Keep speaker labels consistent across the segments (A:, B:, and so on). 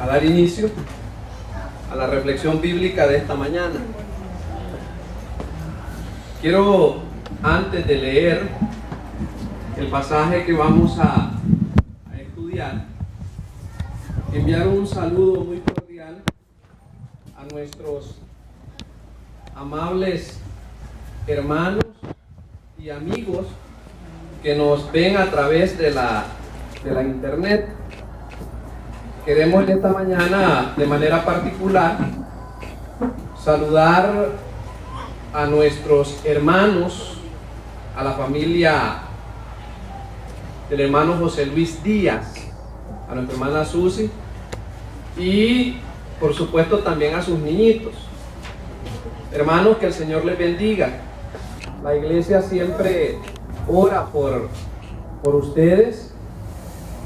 A: a dar inicio a la reflexión bíblica de esta mañana. Quiero, antes de leer el pasaje que vamos a estudiar, enviar un saludo muy cordial a nuestros amables hermanos y amigos que nos ven a través de la internet. Queremos esta mañana, de manera particular, saludar a nuestros hermanos, a la familia del hermano José Luis Díaz, a nuestra hermana Susi y por supuesto también a sus niñitos. Hermanos, que el Señor les bendiga. La iglesia siempre ora por ustedes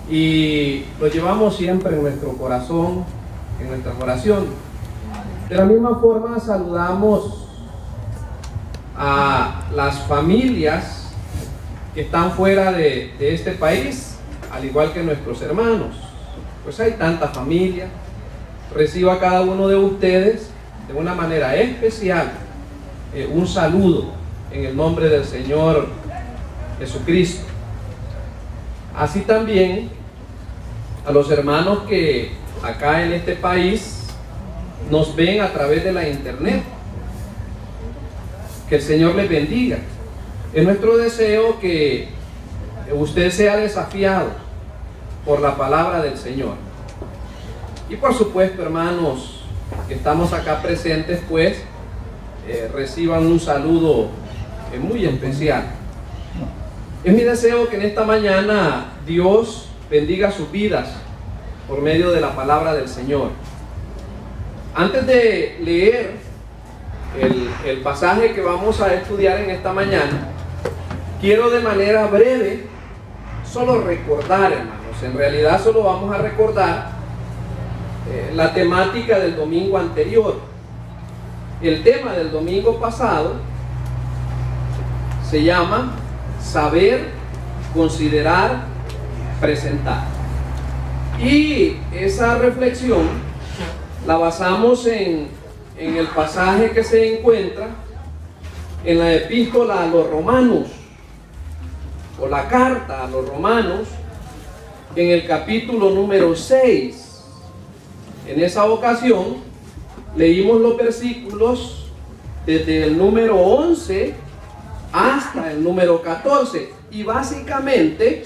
A: y lo llevamos siempre en nuestro corazón, en nuestra oración. De la misma forma saludamos a las familias que están fuera de este país, al igual que nuestros hermanos. Pues hay tanta familia. Recibo a cada uno de ustedes de una manera especial un saludo en el nombre del Señor Jesucristo. Así también a los hermanos que acá en este país nos ven a través de la internet. Que el Señor les bendiga. Es nuestro deseo que usted sea desafiado por la palabra del Señor. Y por supuesto, hermanos que estamos acá presentes, pues reciban un saludo muy especial. Es mi deseo que en esta mañana Dios bendiga sus vidas por medio de la palabra del Señor. Antes de leer el pasaje que vamos a estudiar en esta mañana, quiero de manera breve solo recordar, hermanos, en realidad solo vamos a recordar la temática del domingo anterior. El tema del domingo pasado se llama saber, considerar, presentar. Y esa reflexión la basamos en el pasaje que se encuentra en la epístola a los romanos, o la carta a los romanos, en el capítulo número 6. En esa ocasión leímos los versículos desde el número 11 hasta el número 14, y básicamente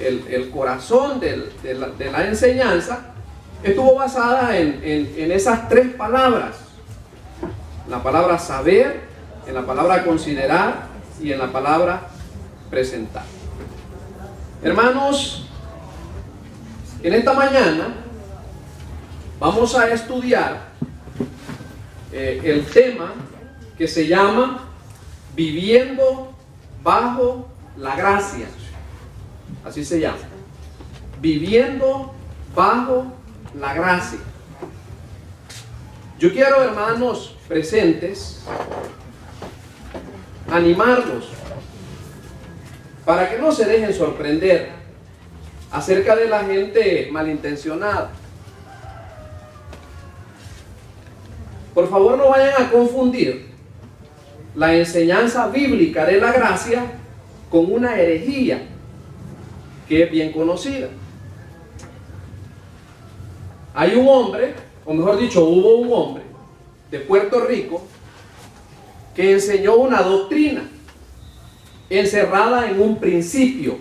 A: el corazón de la enseñanza estuvo basada en esas tres palabras: la palabra saber, en la palabra considerar y en la palabra presentar. Hermanos, en esta mañana vamos a estudiar el tema que se llama viviendo bajo la gracia. Así se llama, viviendo bajo la gracia. Yo quiero, hermanos presentes, animarlos para que no se dejen sorprender acerca de la gente malintencionada. Por favor, no vayan a confundir la enseñanza bíblica de la gracia con una herejía que es bien conocida. Hay un hombre, o mejor dicho, hubo un hombre de Puerto Rico que enseñó una doctrina encerrada en un principio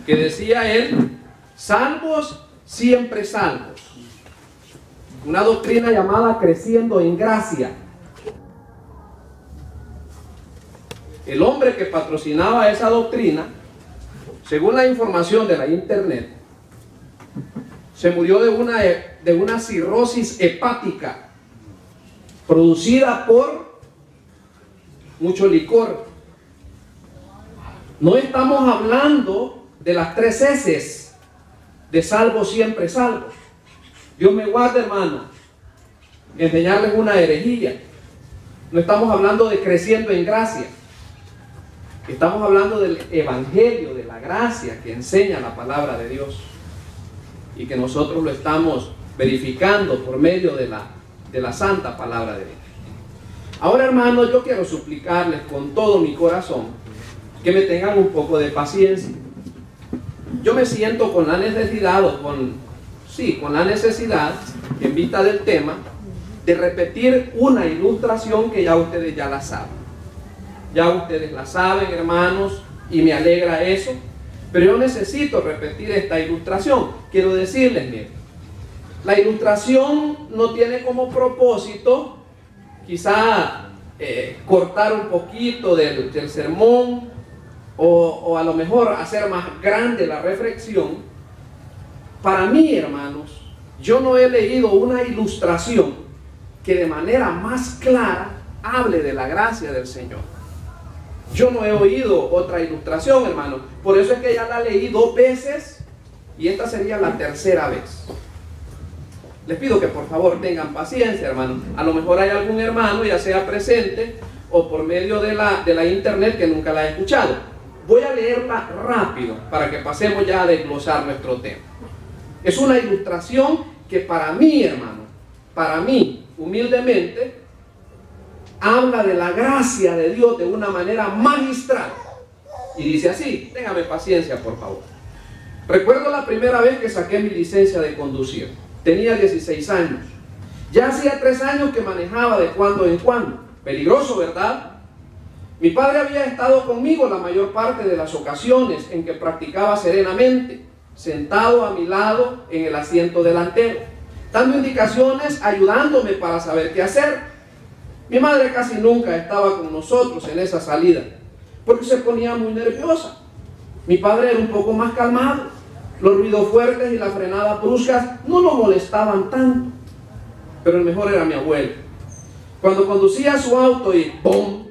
A: que decía él: salvos, siempre salvos. Una doctrina llamada creciendo en gracia. El hombre que patrocinaba esa doctrina, según la información de la internet, se murió de una cirrosis hepática producida por mucho licor. No estamos hablando de las 3 S de salvo, siempre salvo. Dios me guarde, hermano, enseñarles una herejía. No estamos hablando de creciendo en gracia. Estamos hablando del evangelio, de la gracia que enseña la palabra de Dios. y que nosotros lo estamos verificando por medio de la santa palabra de Dios. Ahora, hermanos, yo quiero suplicarles con todo mi corazón que me tengan un poco de paciencia. Yo me siento con la necesidad, con la necesidad, en vista del tema, de repetir una ilustración que ya ustedes ya la saben. Ya ustedes la saben, hermanos, y me alegra eso, pero yo necesito repetir esta ilustración. Quiero decirles, miren, la ilustración no tiene como propósito quizá cortar un poquito del sermón o a lo mejor hacer más grande la reflexión. Para mí, hermanos, yo no he leído una ilustración que de manera más clara hable de la gracia del Señor. Yo no he oído otra ilustración, hermano. Por eso es que ya la leí 2 veces y esta sería la tercera vez. Les pido que por favor tengan paciencia, hermano. A lo mejor hay algún hermano, ya sea presente o por medio de la internet, que nunca la ha escuchado. Voy a leerla rápido para que pasemos ya a desglosar nuestro tema. Es una ilustración que para mí, hermano, para mí, humildemente, habla de la gracia de Dios de una manera magistral. Y dice así, téngame paciencia, por favor. Recuerdo la primera vez que saqué mi licencia de conducir. Tenía 16 años. Ya hacía 3 años que manejaba de cuando en cuando. Peligroso, ¿verdad? Mi padre había estado conmigo la mayor parte de las ocasiones en que practicaba serenamente, sentado a mi lado en el asiento delantero, dando indicaciones, ayudándome para saber qué hacer. Mi madre casi nunca estaba con nosotros en esa salida, porque se ponía muy nerviosa. Mi padre era un poco más calmado. Los ruidos fuertes y las frenadas bruscas no lo molestaban tanto. Pero el mejor era mi abuelo. Cuando conducía su auto y ¡bum!,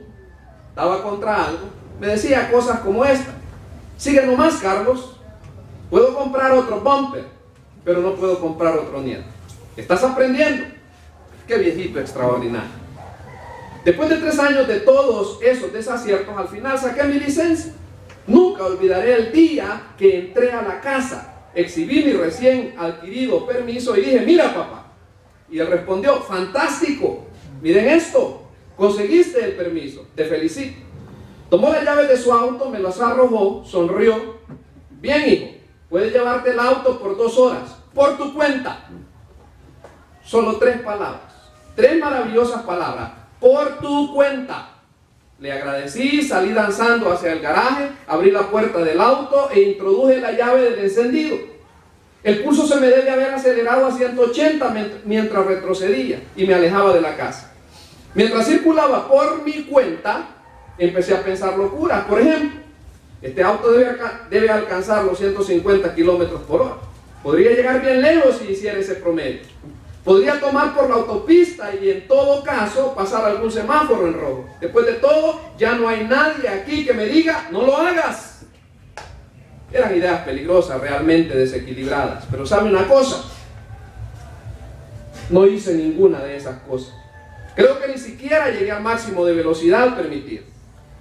A: daba contra algo, me decía cosas como esta: sigue nomás, Carlos, puedo comprar otro bumper, pero no puedo comprar otro nieto. ¿Estás aprendiendo? ¡Qué viejito extraordinario! Después de 3 años de todos esos desaciertos, al final saqué mi licencia. Nunca olvidaré el día que entré a la casa, exhibí mi recién adquirido permiso y dije: mira, papá. Y él respondió: fantástico, miren esto, conseguiste el permiso, te felicito. Tomó las llaves de su auto, me las arrojó, sonrió: bien, hijo, puedes llevarte el auto por 2 horas, por tu cuenta. Solo 3 palabras, 3 maravillosas palabras: por tu cuenta. Le agradecí, salí danzando hacia el garaje, abrí la puerta del auto e introduje la llave del encendido. El pulso se me debe haber acelerado a 180 mientras retrocedía y me alejaba de la casa. Mientras circulaba por mi cuenta, empecé a pensar locuras. Por ejemplo, este auto debe alcanzar los 150 kilómetros por hora. Podría llegar bien lejos si hiciera ese promedio. Podría tomar por la autopista y en todo caso pasar algún semáforo en rojo. Después de todo, ya no hay nadie aquí que me diga: no lo hagas. Eran ideas peligrosas, realmente desequilibradas. Pero ¿sabe una cosa? No hice ninguna de esas cosas. Creo que ni siquiera llegué al máximo de velocidad permitido.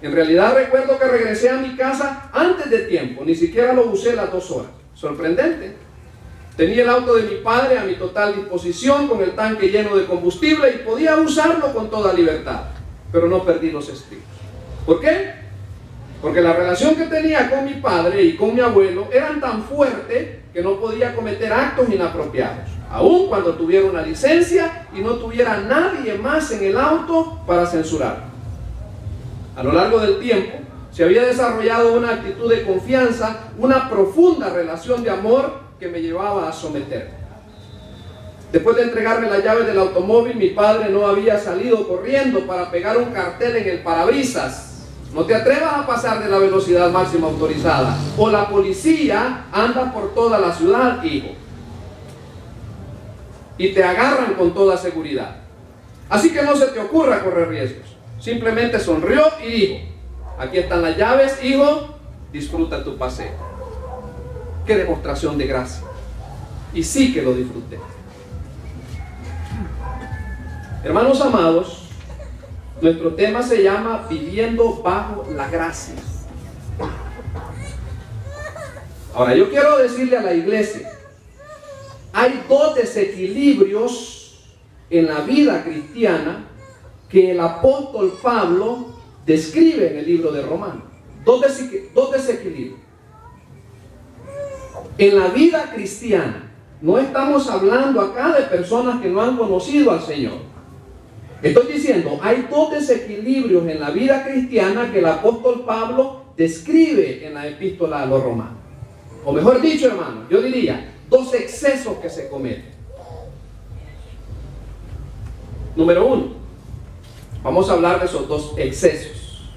A: En realidad recuerdo que regresé a mi casa antes de tiempo. Ni siquiera lo usé las 2 horas. Sorprendente. Tenía el auto de mi padre a mi total disposición, con el tanque lleno de combustible, y podía usarlo con toda libertad. Pero no perdí los estribos. ¿Por qué? Porque la relación que tenía con mi padre y con mi abuelo eran tan fuertes que no podía cometer actos inapropiados, aun cuando tuviera una licencia y no tuviera nadie más en el auto para censurarlo. A lo largo del tiempo se había desarrollado una actitud de confianza, una profunda relación de amor que me llevaba a someterme. Después de entregarme la llave del automóvil, mi padre no había salido corriendo para pegar un cartel en el parabrisas: no te atrevas a pasar de la velocidad máxima autorizada, o la policía anda por toda la ciudad, hijo, y te agarran con toda seguridad. Así que no se te ocurra correr riesgos. Simplemente sonrió y dijo: aquí están las llaves, hijo, disfruta tu paseo. Qué demostración de gracia. Y sí que lo disfruté. Hermanos amados, nuestro tema se llama viviendo bajo la gracia. Ahora, yo quiero decirle a la iglesia hay dos desequilibrios en la vida cristiana que el apóstol Pablo describe en el libro de Romanos. Dos desequilibrios. En la vida cristiana, no estamos hablando acá de personas que no han conocido al Señor. Estoy diciendo, hay dos desequilibrios en la vida cristiana que el apóstol Pablo describe en la epístola a los romanos. O mejor dicho, hermano, yo diría, dos excesos que se cometen. Número uno, vamos a hablar de esos dos excesos.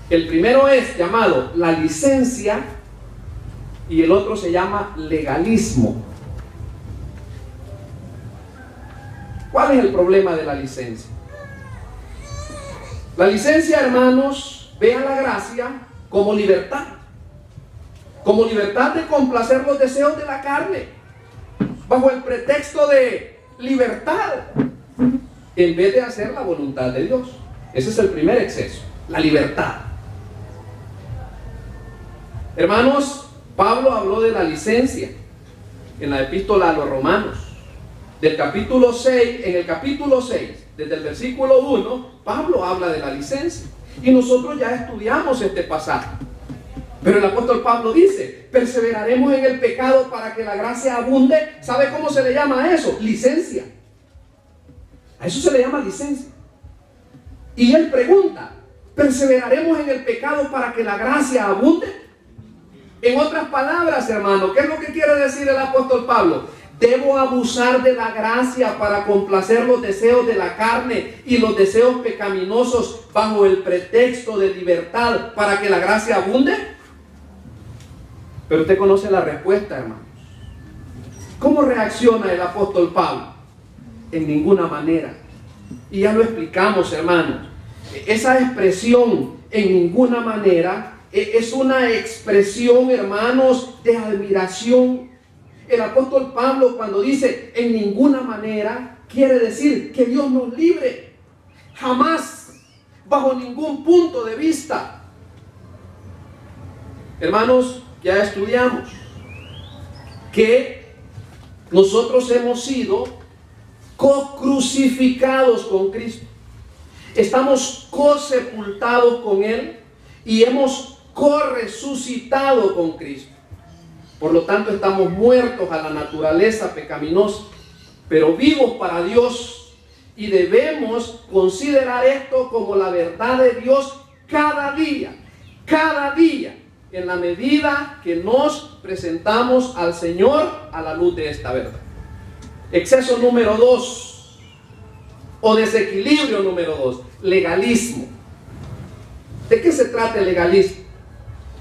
A: El primero es llamado la licencia y el otro se llama legalismo. ¿Cuál es el problema de la licencia? La licencia, hermanos, ve a la gracia como libertad de complacer los deseos de la carne, bajo el pretexto de libertad, en vez de hacer la voluntad de Dios. Ese es el primer exceso, la libertad. Hermanos, Pablo habló de la licencia en la epístola a los romanos. Del capítulo 6, en el capítulo 6, desde el versículo 1, Pablo habla de la licencia. Y nosotros ya estudiamos este pasaje. Pero el apóstol Pablo dice, perseveraremos en el pecado para que la gracia abunde. ¿Sabe cómo se le llama a eso? Licencia. A eso se le llama licencia. Y él pregunta, ¿perseveraremos en el pecado para que la gracia abunde? En otras palabras, hermano, ¿qué es lo que quiere decir el apóstol Pablo? Debo abusar de la gracia para complacer los deseos de la carne y los deseos pecaminosos bajo el pretexto de libertad para que la gracia abunde. Pero usted conoce la respuesta, hermanos. ¿Cómo reacciona el apóstol Pablo? En ninguna manera. Y ya lo explicamos, hermanos. Esa expresión, en ninguna manera, es una expresión, hermanos, de admiración. El apóstol Pablo, cuando dice en ninguna manera, quiere decir que Dios nos libre. Jamás, bajo ningún punto de vista. Hermanos, ya estudiamos que nosotros hemos sido co-crucificados con Cristo. Estamos co-sepultados con Él y hemos co-resucitado con Cristo. Por lo tanto, estamos muertos a la naturaleza pecaminosa, pero vivos para Dios, y debemos considerar esto como la verdad de Dios cada día, en la medida que nos presentamos al Señor a la luz de esta verdad. Exceso número 2, o desequilibrio número 2, legalismo. ¿De qué se trata el legalismo?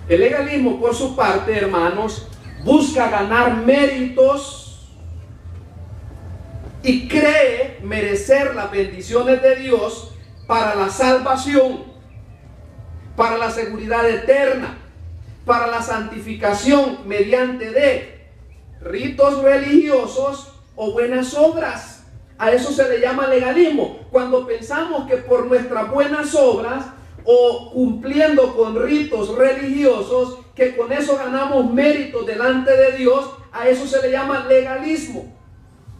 A: El legalismo, por su parte, hermanos, busca ganar méritos y cree merecer las bendiciones de Dios para la salvación, para la seguridad eterna, para la santificación mediante de ritos religiosos o buenas obras. A eso se le llama legalismo. Cuando pensamos que por nuestras buenas obras o cumpliendo con ritos religiosos, que con eso ganamos méritos delante de Dios, a eso se le llama legalismo.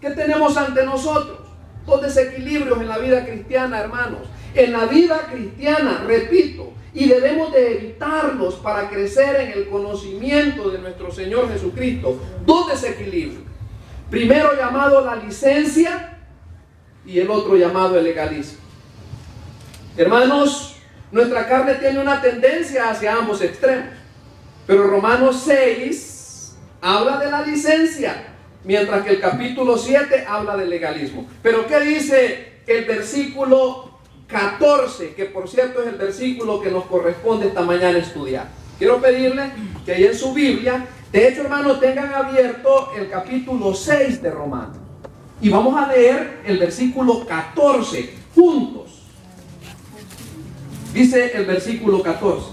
A: ¿Qué tenemos ante nosotros? Dos desequilibrios en la vida cristiana, hermanos. En la vida cristiana, repito, y debemos de evitarlos para crecer en el conocimiento de nuestro Señor Jesucristo. Dos desequilibrios. Primero llamado la licencia y el otro llamado el legalismo. Hermanos, nuestra carne tiene una tendencia hacia ambos extremos. Pero Romanos 6 habla de la licencia, mientras que el capítulo 7 habla del legalismo. Pero ¿qué dice el versículo 14? Que por cierto es el versículo que nos corresponde esta mañana estudiar. Quiero pedirle que ahí en su Biblia, de hecho, hermanos, tengan abierto el capítulo 6 de Romanos. Y vamos a leer el versículo 14 juntos. Dice el versículo 14.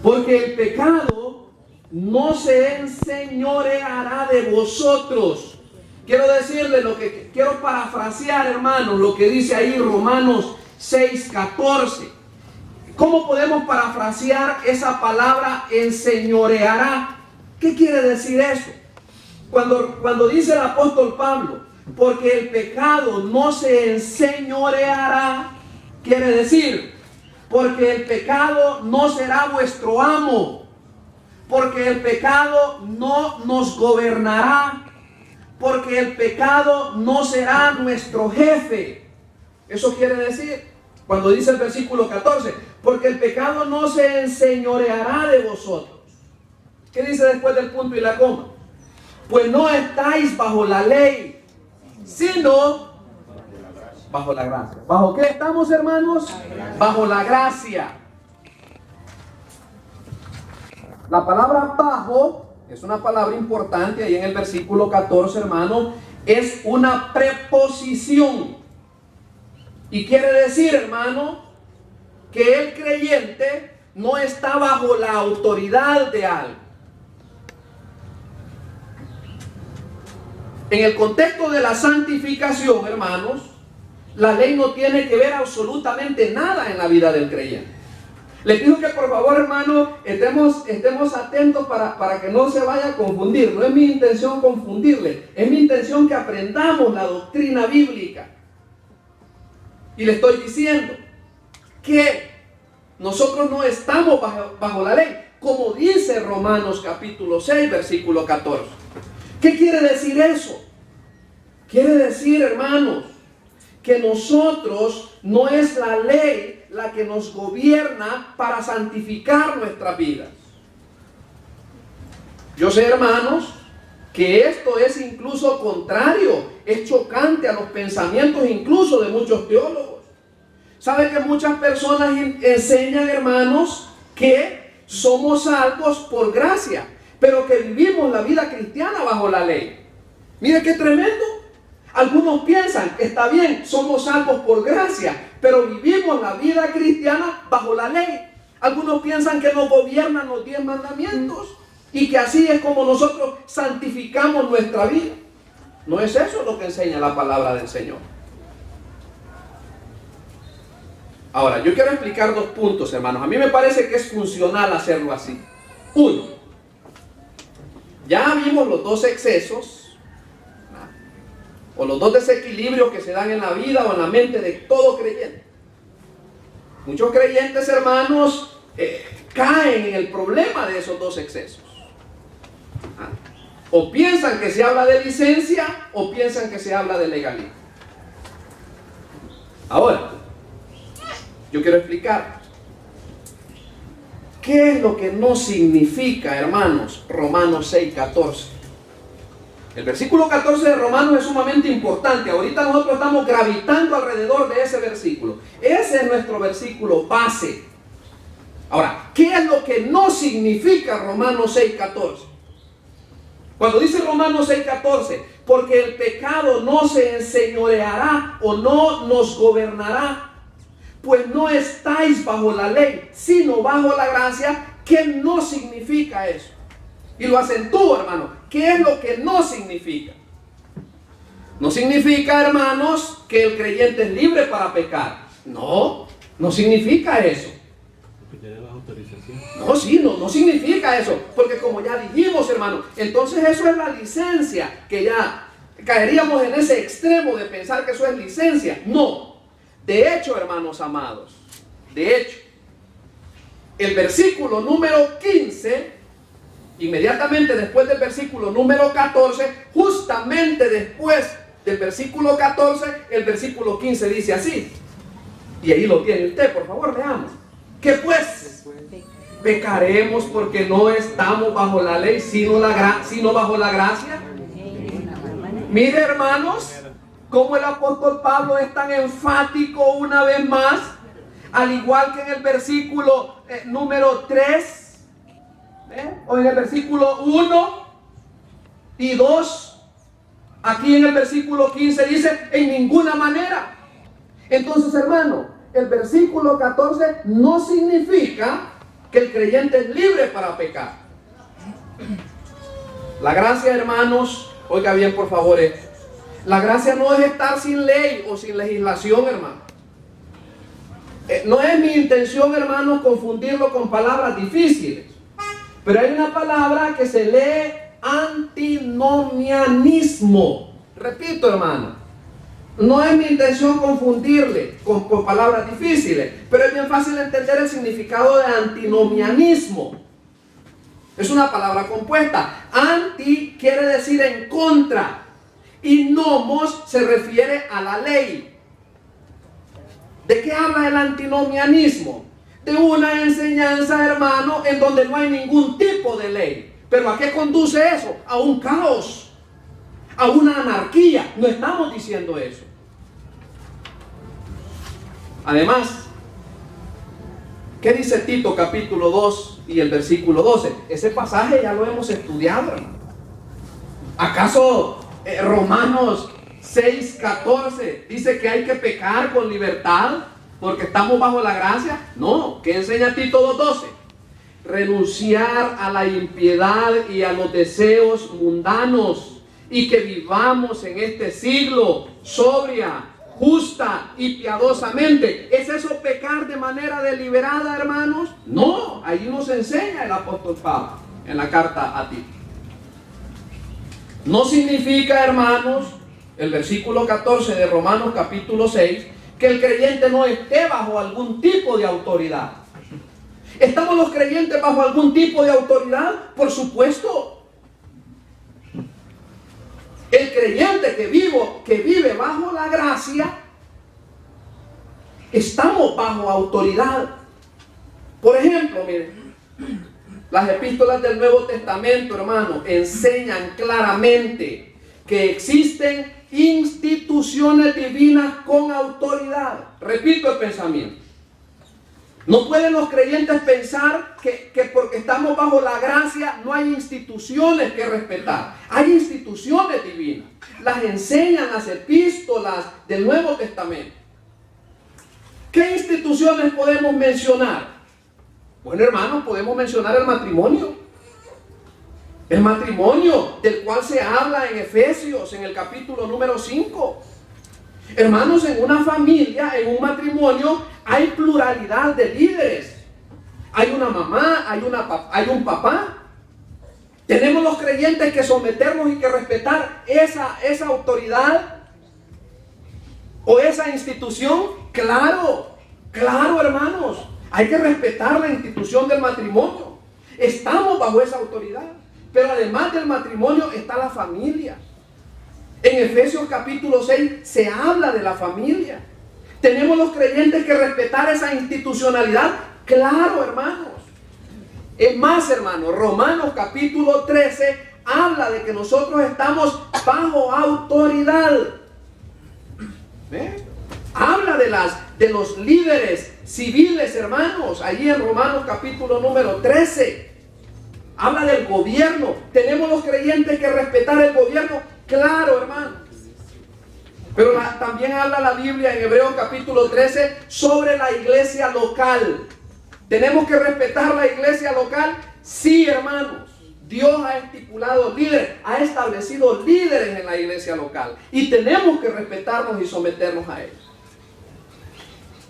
A: Porque el pecado no se enseñoreará de vosotros. Quiero decirle quiero parafrasear, hermanos, lo que dice ahí Romanos 6:14. ¿Cómo podemos parafrasear esa palabra enseñoreará? ¿Qué quiere decir eso? Cuando dice el apóstol Pablo, porque el pecado no se enseñoreará, quiere decir, porque el pecado no será vuestro amo, porque el pecado no nos gobernará, porque el pecado no será nuestro jefe. Eso quiere decir, cuando dice el versículo 14, porque el pecado no se enseñoreará de vosotros. ¿Qué dice después del punto y la coma? Pues no estáis bajo la ley, sino bajo la gracia. ¿Bajo qué estamos, hermanos? Bajo la gracia. La palabra bajo es una palabra importante ahí en el versículo 14, hermano. Es una preposición. Y quiere decir, hermano, que el creyente no está bajo la autoridad de algo. En el contexto de la santificación, hermanos, la ley no tiene que ver absolutamente nada en la vida del creyente. Les pido que por favor, hermano, estemos atentos para que no se vaya a confundir. No es mi intención confundirle, es mi intención que aprendamos la doctrina bíblica. Y le estoy diciendo que nosotros no estamos bajo la ley, como dice Romanos capítulo 6, versículo 14. ¿Qué quiere decir eso? Quiere decir, hermanos, que nosotros no es la ley la que nos gobierna para santificar nuestras vidas. Yo sé, hermanos, que esto es incluso contrario, es chocante a los pensamientos incluso de muchos teólogos. ¿Sabe que muchas personas enseñan, hermanos, que somos salvos por gracia, pero que vivimos la vida cristiana bajo la ley? Mire qué tremendo. Algunos piensan que está bien, somos salvos por gracia, pero vivimos la vida cristiana bajo la ley. Algunos piensan que nos gobiernan los 10 mandamientos y que así es como nosotros santificamos nuestra vida. No es eso lo que enseña la palabra del Señor. Ahora, yo quiero explicar 2 puntos, hermanos. A mí me parece que es funcional hacerlo así. 1, ya vimos los 2 excesos o los 2 desequilibrios que se dan en la vida o en la mente de todo creyente. Muchos creyentes, hermanos, caen en el problema de esos 2 excesos. O piensan que se habla de licencia o piensan que se habla de legalismo. Ahora, yo quiero explicar qué es lo que no significa, hermanos, Romanos 6:14. El versículo 14 de Romanos es sumamente importante. Ahorita nosotros estamos gravitando alrededor de ese versículo. Ese es nuestro versículo base. Ahora, ¿qué es lo que no significa Romanos 6:14? Cuando dice Romanos 6:14, porque el pecado no se enseñoreará o no nos gobernará, pues no estáis bajo la ley, sino bajo la gracia. ¿Qué no significa eso? Y lo acentúo, hermano. ¿Qué es lo que no significa? No significa, hermanos, que el creyente es libre para pecar. No, no significa eso. No, sí, no significa eso. Porque como ya dijimos, hermano, entonces eso es la licencia, que ya caeríamos en ese extremo de pensar que eso es licencia. No. De hecho, hermanos amados, de hecho, el versículo número 15, inmediatamente después del versículo número 14, justamente después del versículo 14, el versículo 15 dice así. Y ahí lo tiene usted, por favor, veamos. ¿Qué pues? ¿Pecaremos porque no estamos bajo la ley, sino bajo la gracia? Mire, hermanos, cómo el apóstol Pablo es tan enfático una vez más, al igual que en el versículo número 3, o en el versículo 1 y 2, aquí en el versículo 15 dice, en ninguna manera. Entonces, hermano, el versículo 14 no significa que el creyente es libre para pecar. La gracia, hermanos, oiga bien por favor esto. La gracia no es estar sin ley o sin legislación, hermano. No es mi intención, hermanos, confundirlo con palabras difíciles. Pero hay una palabra que se lee antinomianismo. Repito, hermano, no es mi intención confundirle con palabras difíciles, pero es bien fácil entender el significado de antinomianismo. Es una palabra compuesta. Anti quiere decir en contra, y nomos se refiere a la ley. ¿De qué habla el antinomianismo? De una enseñanza, hermano, en donde no hay ningún tipo de ley. ¿Pero a qué conduce eso? A un caos, a una anarquía. No estamos diciendo eso. Además, ¿qué dice Tito capítulo 2 y el versículo 12? Ese pasaje ya lo hemos estudiado, hermano. ¿Acaso Romanos 6:14 dice que hay que pecar con libertad porque estamos bajo la gracia? No, ¿qué enseña Tito 2:12? Renunciar a la impiedad y a los deseos mundanos, y que vivamos en este siglo sobria, justa y piadosamente. ¿Es eso pecar de manera deliberada, hermanos? No, ahí nos enseña el apóstol Pablo en la carta a Tito. No significa, hermanos, el versículo 14 de Romanos capítulo 6, que el creyente no esté bajo algún tipo de autoridad. ¿Estamos los creyentes bajo algún tipo de autoridad? Por supuesto. El creyente que vive bajo la gracia, estamos bajo autoridad. Por ejemplo, miren, las epístolas del Nuevo Testamento, hermano, enseñan claramente que existen instituciones divinas con autoridad. Repito el pensamiento. No pueden los creyentes pensar que porque estamos bajo la gracia no hay instituciones que respetar. Hay instituciones divinas. Las enseñan las epístolas del Nuevo Testamento. ¿Qué instituciones podemos mencionar? Bueno, hermanos, podemos mencionar el matrimonio. El matrimonio del cual se habla en Efesios, en el capítulo número 5. Hermanos, en una familia, en un matrimonio, hay pluralidad de líderes. Hay una mamá, hay un papá. Tenemos los creyentes que someternos y que respetar esa autoridad o esa institución. Claro, hermanos. Hay que respetar la institución del matrimonio. Estamos bajo esa autoridad. Pero además del matrimonio está la familia. En Efesios capítulo 6 se habla de la familia. ¿Tenemos los creyentes que respetar esa institucionalidad? Claro, hermanos. Es más, hermanos, Romanos capítulo 13 habla de que nosotros estamos bajo autoridad. ¿Ve? Habla de los líderes civiles, hermanos, allí en Romanos capítulo número 13. Habla del gobierno. ¿Tenemos los creyentes que respetar el gobierno? Claro, hermano. Pero también habla la Biblia en Hebreos capítulo 13 sobre la iglesia local. ¿Tenemos que respetar la iglesia local? Sí, hermanos. Dios ha estipulado líderes, ha establecido líderes en la iglesia local. Y tenemos que respetarnos y someternos a ellos.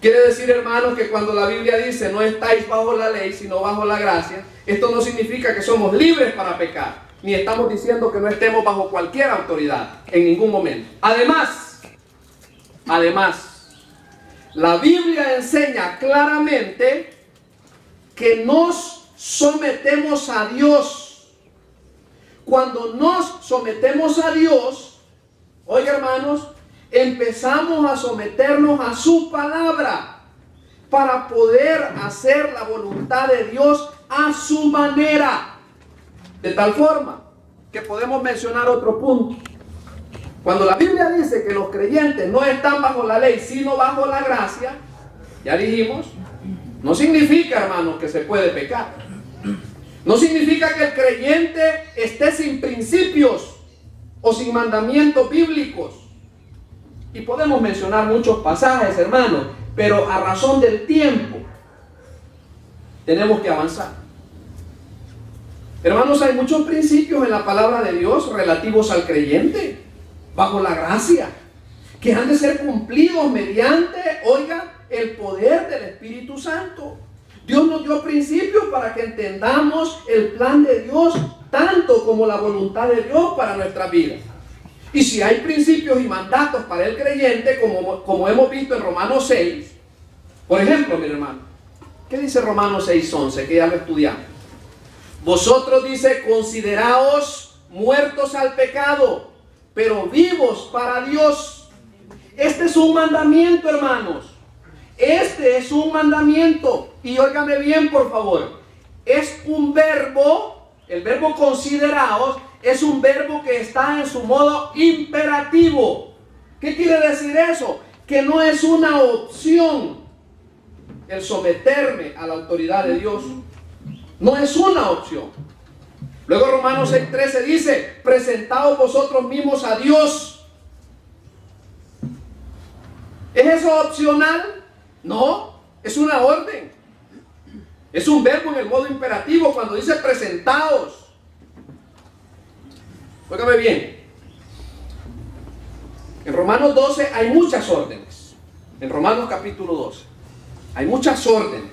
A: Quiere decir, hermanos, que cuando la Biblia dice no estáis bajo la ley, sino bajo la gracia, esto no significa que somos libres para pecar, ni estamos diciendo que no estemos bajo cualquier autoridad, en ningún momento. Además, la Biblia enseña claramente que nos sometemos a Dios. Cuando nos sometemos a Dios, oiga, hermanos, empezamos a someternos a su palabra para poder hacer la voluntad de Dios a su manera. De tal forma que podemos mencionar otro punto. Cuando la Biblia dice que los creyentes no están bajo la ley, sino bajo la gracia, ya dijimos, no significa, hermanos, que se puede pecar. No significa que el creyente esté sin principios o sin mandamientos bíblicos. Y podemos mencionar muchos pasajes, hermanos, pero a razón del tiempo tenemos que avanzar. Hermanos, hay muchos principios en la palabra de Dios relativos al creyente, bajo la gracia, que han de ser cumplidos mediante, oiga, el poder del Espíritu Santo. Dios nos dio principios para que entendamos el plan de Dios tanto como la voluntad de Dios para nuestras vidas. Y si hay principios y mandatos para el creyente, como hemos visto en Romanos 6, por ejemplo, mi hermano, ¿qué dice Romanos 6:11? Que ya lo estudiamos. Vosotros, dice, consideraos muertos al pecado, pero vivos para Dios. Este es un mandamiento, hermanos. Este es un mandamiento. Y óigame bien, por favor. Es un verbo, el verbo consideraos, es un verbo que está en su modo imperativo. ¿Qué quiere decir eso? Que no es una opción el someterme a la autoridad de Dios. No es una opción. Luego Romanos 6:13 dice, presentaos vosotros mismos a Dios. ¿Es eso opcional? No, es una orden. Es un verbo en el modo imperativo cuando dice presentaos. Óigame bien. En Romanos 12 hay muchas órdenes. En Romanos capítulo 12 hay muchas órdenes.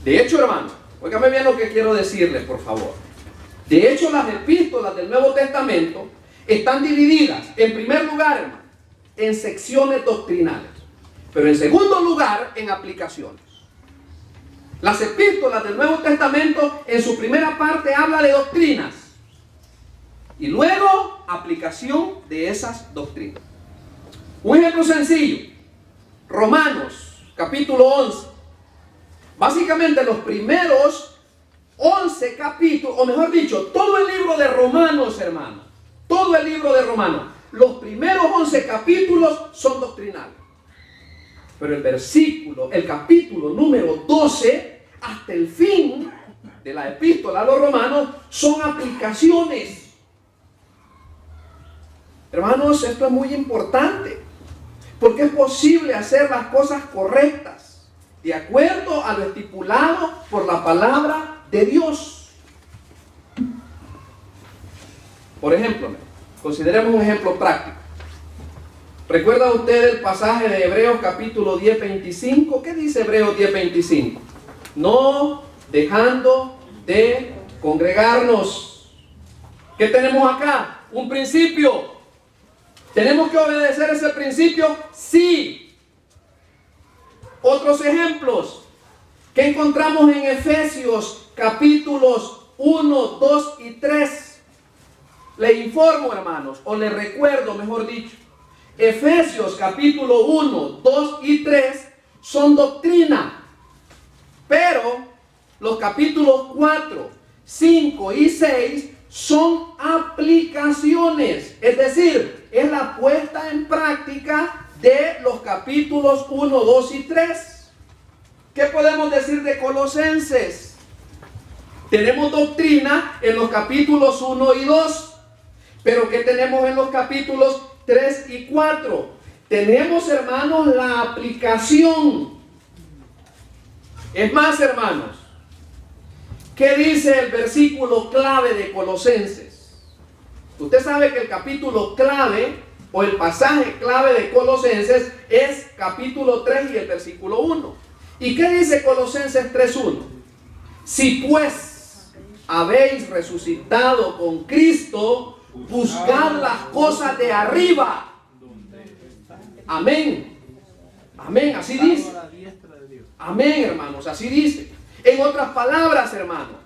A: De hecho, hermano, óigame bien lo que quiero decirles, por favor. De hecho, las epístolas del Nuevo Testamento están divididas, en primer lugar, hermano, en secciones doctrinales, pero en segundo lugar, en aplicaciones. Las epístolas del Nuevo Testamento, en su primera parte, habla de doctrinas y luego aplicación de esas doctrinas. Un ejemplo sencillo, Romanos capítulo 11. Básicamente los primeros 11 capítulos, o mejor dicho, todo el libro de Romanos, hermano, todo el libro de Romanos, los primeros 11 capítulos son doctrinales. Pero el capítulo número 12, hasta el fin de la epístola a los romanos, son aplicaciones. Hermanos, esto es muy importante, porque es posible hacer las cosas correctas, de acuerdo a lo estipulado por la palabra de Dios. Por ejemplo, consideremos un ejemplo práctico. ¿Recuerda usted el pasaje de Hebreos capítulo 10:25? ¿Qué dice Hebreos 10:25? No dejando de congregarnos. ¿Qué tenemos acá? Un principio. ¿Tenemos que obedecer ese principio? Sí. Otros ejemplos que encontramos en Efesios capítulos 1, 2 y 3. Le informo, hermanos, o le recuerdo, mejor dicho. Efesios capítulo 1, 2 y 3 son doctrina, pero los capítulos 4, 5 y 6 son aplicaciones, es decir, es la puesta en práctica de los capítulos 1, 2 y 3. ¿Qué podemos decir de Colosenses? Tenemos doctrina en los capítulos 1 y 2, pero ¿qué tenemos en los capítulos 3 y 4? Tenemos, hermanos, la aplicación. Es más, hermanos, ¿qué dice el versículo clave de Colosenses? Usted sabe que el capítulo clave o el pasaje clave de Colosenses es capítulo 3 y el versículo 1. ¿Y qué dice Colosenses 3:1? Si pues habéis resucitado con Cristo, buscad las cosas de arriba. Amén. Amén, así dice. Amén, hermanos, así dice. En otras palabras, hermanos,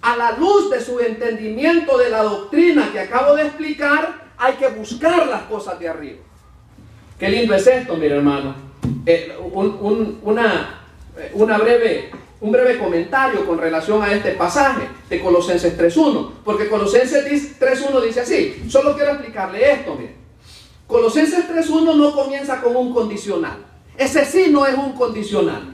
A: a la luz de su entendimiento de la doctrina que acabo de explicar, hay que buscar las cosas de arriba. Qué lindo es esto, mire, hermano. Un breve comentario con relación a este pasaje de Colosenses 3:1, porque Colosenses 3:1 dice así. Solo quiero explicarle esto, mire. Colosenses 3:1 no comienza con un condicional. Ese sí no es un condicional.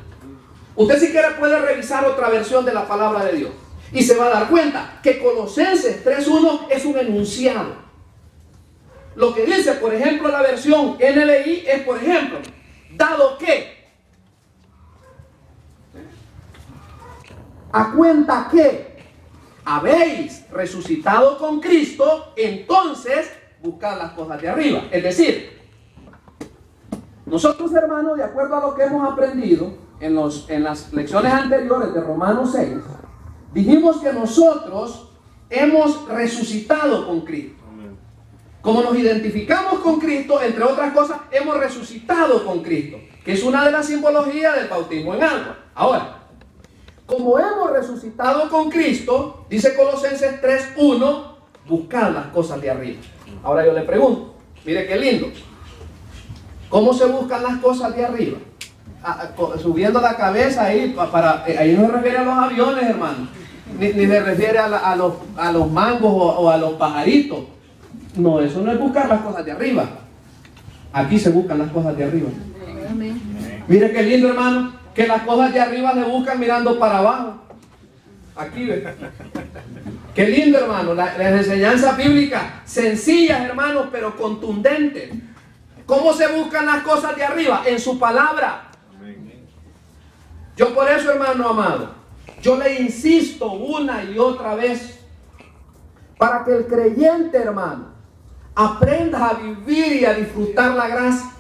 A: Usted si quiere puede revisar otra versión de la palabra de Dios y se va a dar cuenta que Colosenses 3:1 es un enunciado. Lo que dice, por ejemplo, la versión NBI es, por ejemplo, dado que, a cuenta que habéis resucitado con Cristo, entonces buscad las cosas de arriba. Es decir, nosotros, hermanos, de acuerdo a lo que hemos aprendido en las lecciones anteriores de Romanos 6, dijimos que nosotros hemos resucitado con Cristo. Como nos identificamos con Cristo, entre otras cosas, hemos resucitado con Cristo, que es una de las simbologías del bautismo en agua. Ahora, como hemos resucitado con Cristo, dice Colosenses 3:1, buscad las cosas de arriba. Ahora yo le pregunto, mire qué lindo, ¿cómo se buscan las cosas de arriba? Subiendo la cabeza ahí, ahí no se refiere a los aviones, hermano, ni se refiere a los mangos o a los pajaritos. No, eso no es buscar las cosas de arriba. Aquí se buscan las cosas de arriba. Mire qué lindo, hermano, que las cosas de arriba se buscan mirando para abajo. Aquí ve. Qué lindo, hermano, las enseñanzas bíblicas sencillas, hermanos, pero contundentes. ¿Cómo se buscan las cosas de arriba? En su palabra. Yo por eso, hermano amado, yo le insisto una y otra vez, para que el creyente, hermano, aprenda a vivir y a disfrutar la gracia.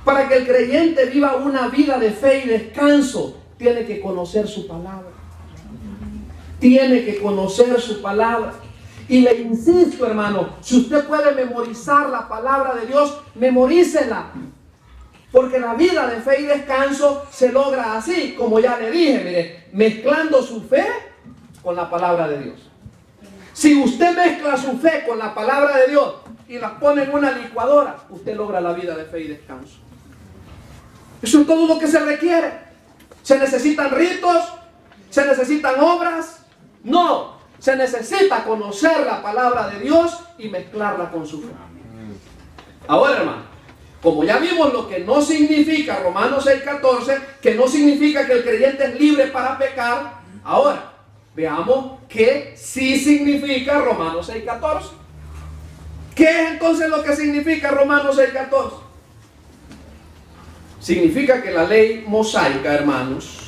A: Para que el creyente viva una vida de fe y descanso, tiene que conocer su palabra. Tiene que conocer su palabra. Y le insisto, hermano, si usted puede memorizar la palabra de Dios, memorícela. Porque la vida de fe y descanso se logra así, como ya le dije, mire, mezclando su fe con la palabra de Dios. Si usted mezcla su fe con la palabra de Dios y la pone en una licuadora, usted logra la vida de fe y descanso. Eso es todo lo que se requiere. ¿Se necesitan ritos? ¿Se necesitan obras? No, se necesita conocer la palabra de Dios y mezclarla con su fe. Ahora, hermano, como ya vimos lo que no significa Romanos 6:14, que no significa que el creyente es libre para pecar, ahora veamos qué sí significa Romanos 6:14. ¿Qué es entonces lo que significa Romanos 6:14? Significa que la ley mosaica, hermanos,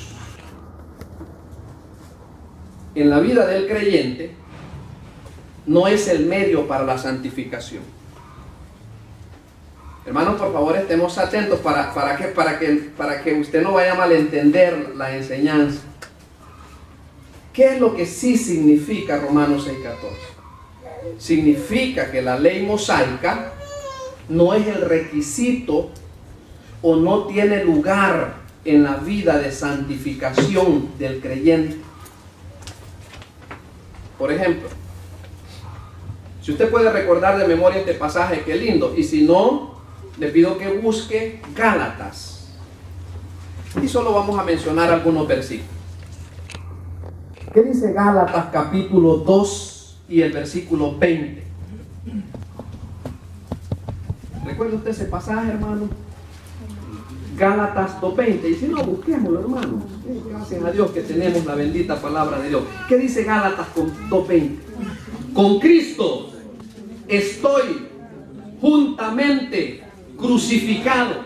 A: en la vida del creyente no es el medio para la santificación. Hermanos, por favor, estemos atentos para que usted no vaya a malentender la enseñanza. ¿Qué es lo que sí significa Romanos 6:14? Significa que la ley mosaica no es el requisito o no tiene lugar en la vida de santificación del creyente. Por ejemplo, si usted puede recordar de memoria este pasaje, qué lindo, y si no, le pido que busque Gálatas. Y solo vamos a mencionar algunos versículos. ¿Qué dice Gálatas capítulo 2 y el versículo 20? ¿Recuerda usted ese pasaje, hermano? Gálatas 2:20. Y si no, busquémoslo, hermano. Gracias a Dios que tenemos la bendita palabra de Dios. ¿Qué dice Gálatas 2:20? Con Cristo estoy juntamente crucificado,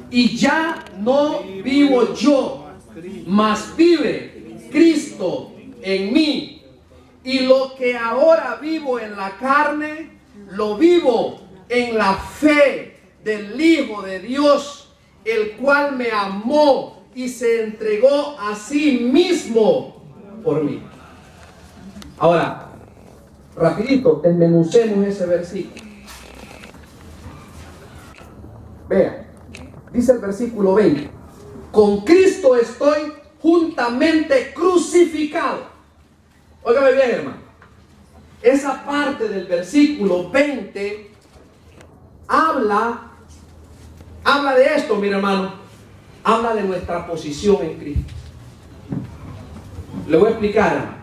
A: y ya no vivo yo, mas vive Cristo en mí. Y lo que ahora vivo en la carne, lo vivo en la fe del Hijo de Dios, el cual me amó y se entregó a sí mismo por mí. Ahora, rapidito, desmenucemos ese versículo. Vean, dice el versículo 20: con Cristo estoy juntamente crucificado. Óigame bien, hermano. Esa parte del versículo 20 habla de esto, mi hermano. Habla de nuestra posición en Cristo. Le voy a explicar, hermano.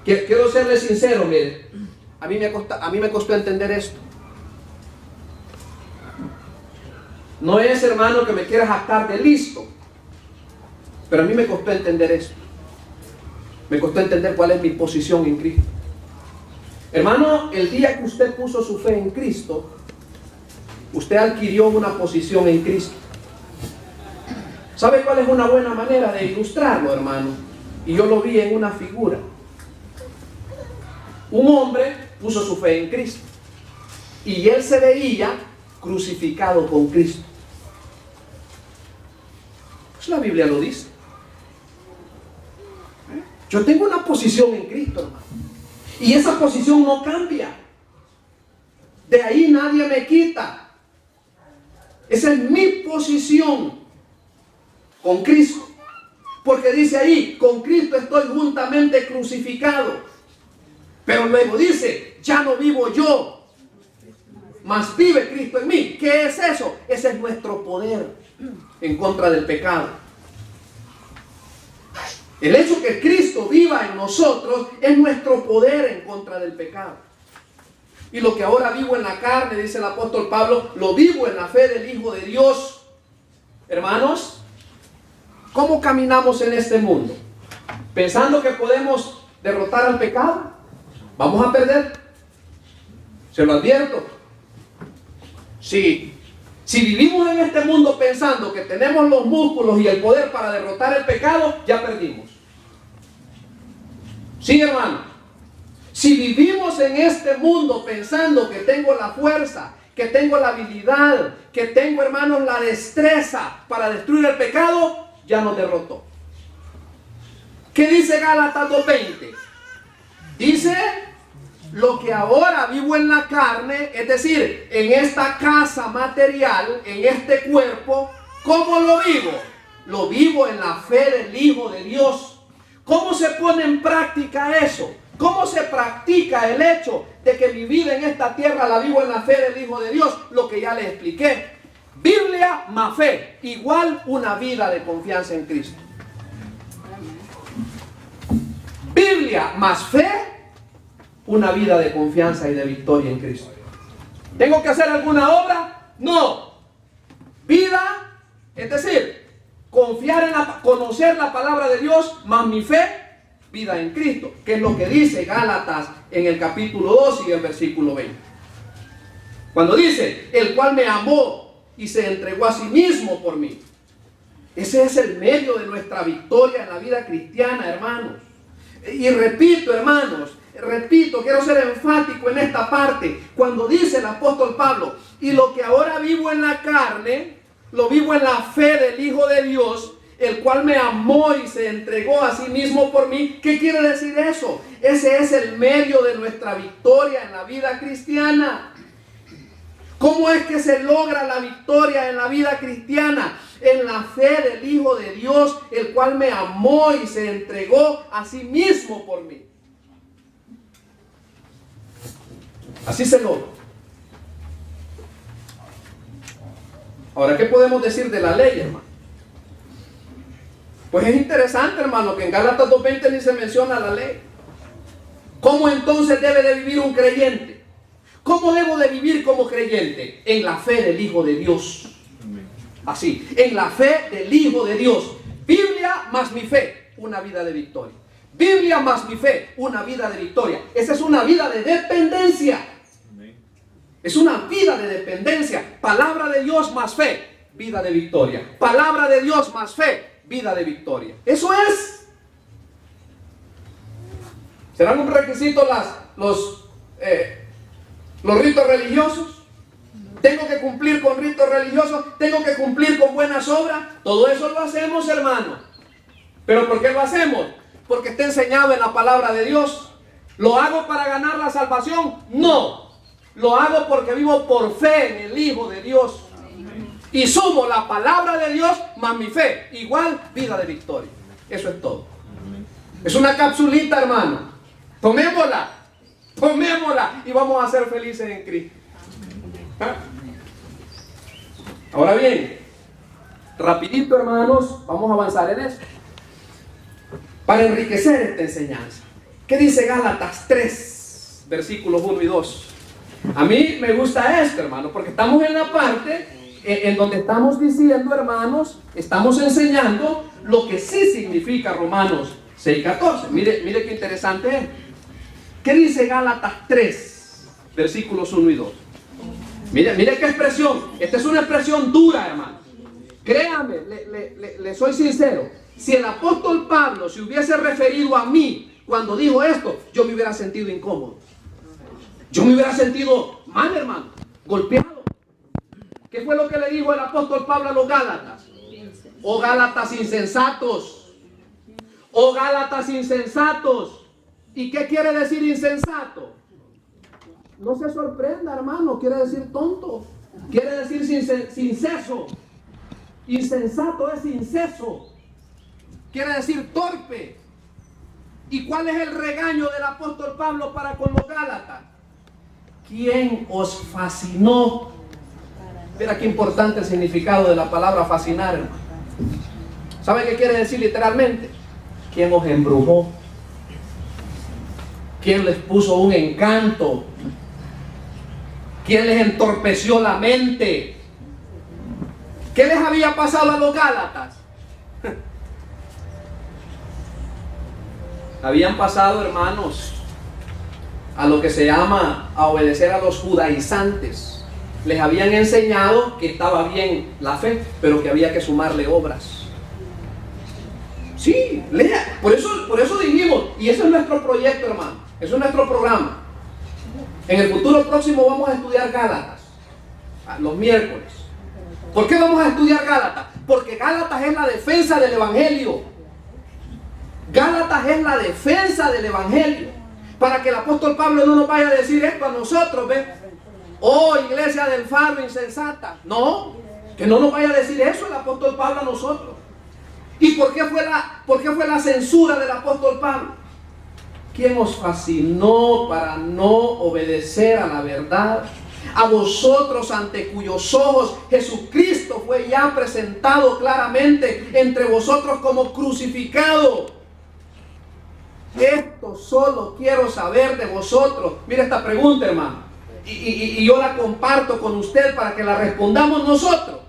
A: Quiero serle sincero, mire. A mí me costó entender esto. No es, hermano, que me quiera jactar de listo, pero a mí me costó entender esto. Me costó entender cuál es mi posición en Cristo. Hermano, el día que usted puso su fe en Cristo, usted adquirió una posición en Cristo. ¿Sabe cuál es una buena manera de ilustrarlo, hermano? Y yo lo vi en una figura. Un hombre puso su fe en Cristo y él se veía crucificado con Cristo. Pues la Biblia lo dice. Yo tengo una posición en Cristo, hermano. Y esa posición no cambia. De ahí nadie me quita. Esa es mi posición con Cristo. Porque dice ahí, con Cristo estoy juntamente crucificado. Pero luego dice, ya no vivo yo, mas vive Cristo en mí. ¿Qué es eso? Ese es nuestro poder en contra del pecado. El hecho que Cristo viva en nosotros es nuestro poder en contra del pecado. Y lo que ahora vivo en la carne, dice el apóstol Pablo, lo vivo en la fe del Hijo de Dios. Hermanos, ¿cómo caminamos en este mundo? ¿Pensando que podemos derrotar al pecado? ¿Vamos a perder? Se lo advierto. Si vivimos en este mundo pensando que tenemos los músculos y el poder para derrotar el pecado, ya perdimos. Sí, hermano. Si vivimos en este mundo pensando que tengo la fuerza, que tengo la habilidad, que tengo, hermanos, la destreza para destruir el pecado, ya nos derrotó. ¿Qué dice Gálatas 2:20? Dice, lo que ahora vivo en la carne, es decir, en esta casa material, en este cuerpo, ¿cómo lo vivo? Lo vivo en la fe del Hijo de Dios. ¿Cómo se pone en práctica eso? ¿Cómo se practica el hecho de que mi vida en esta tierra la vivo en la fe del Hijo de Dios? Lo que ya les expliqué. Biblia más fe, igual una vida de confianza en Cristo. Biblia más fe, una vida de confianza y de victoria en Cristo. ¿Tengo que hacer alguna obra? No. Vida, es decir, conocer la palabra de Dios más mi fe, vida en Cristo, que es lo que dice Gálatas en el capítulo 2 y el versículo 20. Cuando dice, el cual me amó y se entregó a sí mismo por mí. Ese es el medio de nuestra victoria en la vida cristiana, hermanos. Y repito, hermanos, quiero ser enfático en esta parte. Cuando dice el apóstol Pablo, y lo que ahora vivo en la carne, lo vivo en la fe del Hijo de Dios, el cual me amó y se entregó a sí mismo por mí. ¿Qué quiere decir eso? Ese es el medio de nuestra victoria en la vida cristiana. ¿Cómo es que se logra la victoria en la vida cristiana? En la fe del Hijo de Dios, el cual me amó y se entregó a sí mismo por mí. Así se logra. Ahora, ¿qué podemos decir de la ley, hermano? Pues es interesante, hermano, que en Gálatas 2:20 ni se menciona la ley. ¿Cómo entonces debe de vivir un creyente? ¿Cómo debo de vivir como creyente? En la fe del Hijo de Dios. Así, en la fe del Hijo de Dios. Biblia más mi fe, una vida de victoria. Biblia más mi fe, una vida de victoria. Esa es una vida de dependencia. Es una vida de dependencia. Palabra de Dios más fe, vida de victoria. Palabra de Dios más fe, vida de victoria. Eso es. ¿Serán un requisito los ritos religiosos? Tengo que cumplir con ritos religiosos, tengo que cumplir con buenas obras. Todo eso lo hacemos, hermano. ¿Pero por qué lo hacemos? Porque está enseñado en la palabra de Dios. ¿Lo hago para ganar la salvación? No. Lo hago porque vivo por fe en el Hijo de Dios. Y sumo la palabra de Dios más mi fe. Igual vida de victoria. Eso es todo. Es una capsulita, hermano. Tomémosla y vamos a ser felices en Cristo. ¿Ah? Ahora bien, rapidito, hermanos, vamos a avanzar en esto para enriquecer esta enseñanza. ¿Qué dice Gálatas 3, versículos 1 y 2? A mí me gusta esto, hermano, porque estamos en la parte en donde estamos diciendo, hermanos, estamos enseñando lo que sí significa Romanos 6:14. Mire qué interesante es. ¿Qué dice Gálatas 3, versículos 1 y 2? Mire qué expresión. Esta es una expresión dura, hermano. Créame, le soy sincero. Si el apóstol Pablo se hubiese referido a mí cuando dijo esto, yo me hubiera sentido incómodo. Yo me hubiera sentido mal, hermano, golpeado. ¿Qué fue lo que le dijo el apóstol Pablo a los Gálatas? Oh Gálatas insensatos. Oh Gálatas insensatos. ¿Y qué quiere decir insensato? No se sorprenda, hermano, quiere decir tonto. Quiere decir sin seso. Insensato es inceso. Quiere decir torpe. ¿Y cuál es el regaño del apóstol Pablo para con los Gálatas? ¿Quién os fascinó? Mira qué importante el significado de la palabra fascinar, hermano. ¿Sabe qué quiere decir literalmente? ¿Quién os embrujó? ¿Quién les puso un encanto? ¿Quién les entorpeció la mente? ¿Qué les había pasado a los Gálatas? Habían pasado, hermanos, a lo que se llama a obedecer a los judaizantes. Les habían enseñado que estaba bien la fe, pero que había que sumarle obras. Sí, lea. Por eso dijimos, y eso es nuestro proyecto, hermano. Eso es nuestro programa. En el futuro próximo vamos a estudiar Gálatas, los miércoles. ¿Por qué vamos a estudiar Gálatas? Porque Gálatas es la defensa del Evangelio. Gálatas es la defensa del Evangelio. Para que el apóstol Pablo no nos vaya a decir esto a nosotros, ¿ves? Oh, iglesia del Faro insensata. No, que no nos vaya a decir eso el apóstol Pablo a nosotros. ¿Y por qué fue la censura del apóstol Pablo? ¿Quién os fascinó para no obedecer a la verdad? A vosotros ante cuyos ojos Jesucristo fue ya presentado claramente entre vosotros como crucificado. Esto solo quiero saber de vosotros. Mira esta pregunta, hermano. Y yo la comparto con usted para que la respondamos nosotros.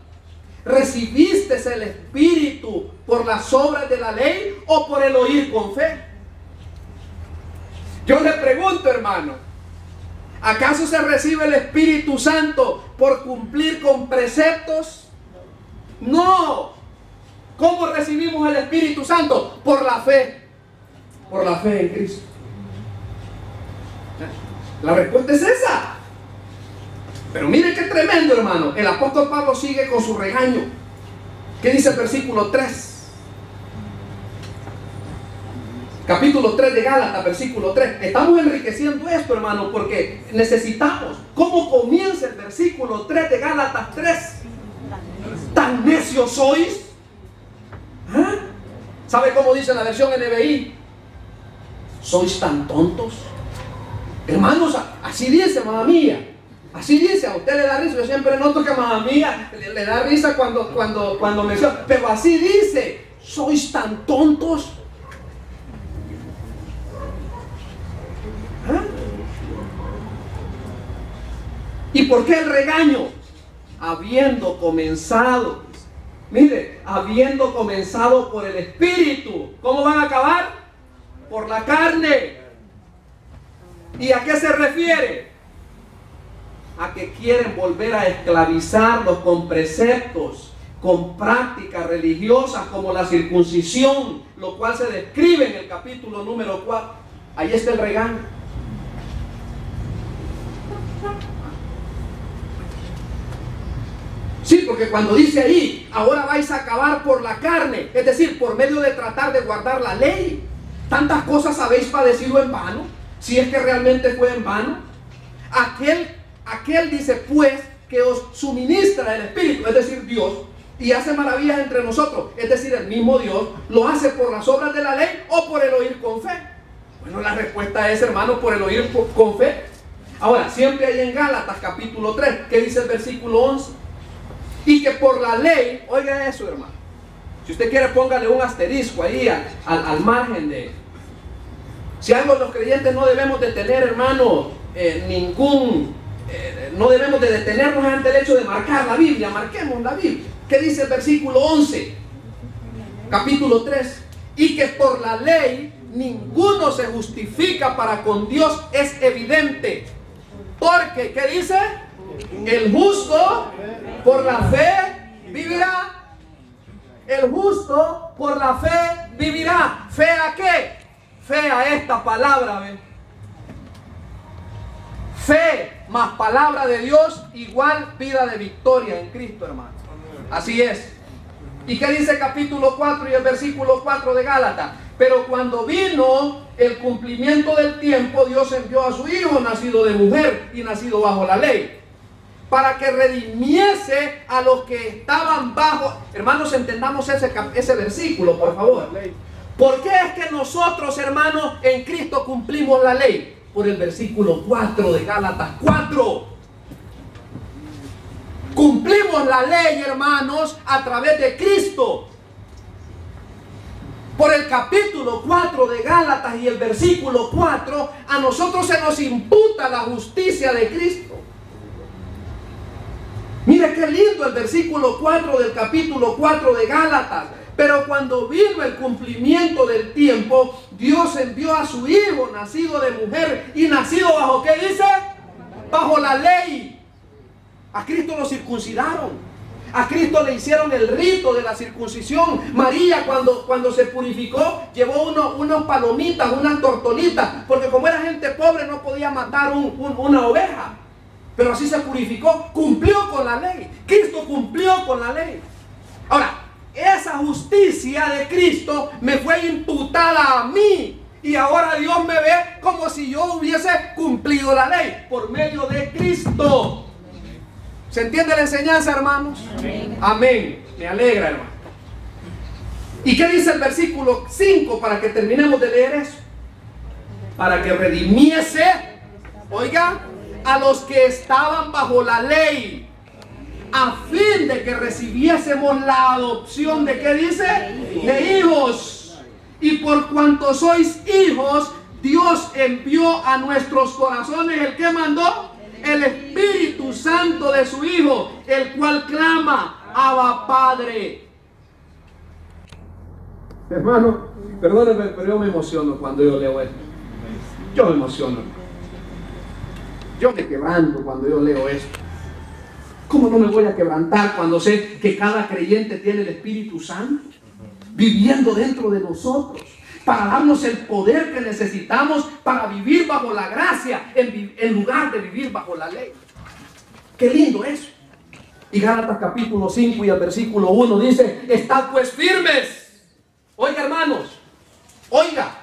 A: ¿Recibiste el Espíritu por las obras de la ley o por el oír con fe? Yo le pregunto, hermano, ¿acaso se recibe el Espíritu Santo por cumplir con preceptos? No. ¿Cómo recibimos el Espíritu Santo? Por la fe. Por la fe en Cristo. La respuesta es esa. Pero mire qué tremendo, hermano. El apóstol Pablo sigue con su regaño. ¿Qué dice el versículo 3? Capítulo 3 de Gálatas, versículo 3. Estamos enriqueciendo esto, hermano, porque necesitamos. ¿Cómo comienza el versículo 3 de Gálatas 3? ¿Tan necios sois? ¿Ah? ¿Sabe cómo dice la versión NBI? ¿Sois tan tontos? Hermanos, así dice, mamá mía. Así dice, a usted le da risa. Yo siempre noto que a mamá mía le da risa cuando menciona. Pero así dice, ¿sois tan tontos? ¿Ah? ¿Y por qué el regaño? Habiendo comenzado, mire, habiendo comenzado por el Espíritu, ¿cómo van a acabar? Por la carne. ¿Y a qué se refiere? A que quieren volver a esclavizarlos con preceptos, con prácticas religiosas como la circuncisión, lo cual se describe en el capítulo número 4. Ahí está el regaño. Sí, porque cuando dice ahí, ahora vais a acabar por la carne, es decir, por medio de tratar de guardar la ley. ¿Tantas cosas habéis padecido en vano? Si es que realmente fue en vano. Aquel dice pues que os suministra el Espíritu, es decir, Dios, y hace maravillas entre nosotros, es decir, el mismo Dios, ¿lo hace por las obras de la ley o por el oír con fe? Bueno, la respuesta es, hermano, por el oír con fe. Ahora, siempre hay en Gálatas capítulo 3, que dice el versículo 11, y que por la ley, oiga eso, hermano, si usted quiere póngale un asterisco ahí al margen de, si algo los creyentes no debemos de tener, hermano, no debemos de detenernos ante el hecho de marcar la Biblia. Marquemos la Biblia. ¿Qué dice el versículo 11? Capítulo 3. Y que por la ley ninguno se justifica para con Dios, es evidente. Porque, ¿qué dice? El justo por la fe vivirá. El justo por la fe vivirá. ¿Fe a qué? Fe a esta palabra, ¿ven? Fe más palabra de Dios igual vida de victoria en Cristo, hermano. Así es. ¿Y qué dice el capítulo 4 y el versículo 4 de Gálatas? Pero cuando vino el cumplimiento del tiempo, Dios envió a su Hijo, nacido de mujer y nacido bajo la ley, para que redimiese a los que estaban bajo. Hermanos, entendamos ese versículo, por favor. ¿Por qué es que nosotros, hermanos, en Cristo cumplimos la ley? Por el versículo 4 de Gálatas 4. Cumplimos la ley, hermanos, a través de Cristo. Por el capítulo 4 de Gálatas y el versículo 4, a nosotros se nos imputa la justicia de Cristo. Mire qué lindo el versículo 4 del capítulo 4 de Gálatas. Pero cuando vino el cumplimiento del tiempo, Dios envió a su Hijo, nacido de mujer y nacido bajo, ¿qué dice? Bajo la ley. A Cristo lo circuncidaron. A Cristo le hicieron el rito de la circuncisión. María cuando se purificó llevó unas palomitas, unas tortolitas, porque como era gente pobre no podía matar una oveja. Pero así se purificó, cumplió con la ley. Cristo cumplió con la ley. Ahora, esa justicia de Cristo me fue imputada a mí. Y ahora Dios me ve como si yo hubiese cumplido la ley por medio de Cristo. ¿Se entiende la enseñanza, hermanos? Amén. Amén. Me alegra, hermano. ¿Y qué dice el versículo 5 para que terminemos de leer eso? Para que redimiese, oiga, a los que estaban bajo la ley, a fin de que recibiésemos la adopción de, ¿qué dice? De hijos. Y por cuanto sois hijos, Dios envió a nuestros corazones el que mandó, el Espíritu Santo de su Hijo, el cual clama, Abba Padre. Hermano, perdónenme, pero yo me emociono cuando yo leo esto. Yo me emociono. Yo me quebranto cuando yo leo esto. ¿Cómo no me voy a quebrantar cuando sé que cada creyente tiene el Espíritu Santo viviendo dentro de nosotros, para darnos el poder que necesitamos para vivir bajo la gracia en lugar de vivir bajo la ley? Qué lindo eso. Y Gálatas capítulo 5 y el versículo 1 dice: estad pues firmes. Oiga, hermanos, oiga,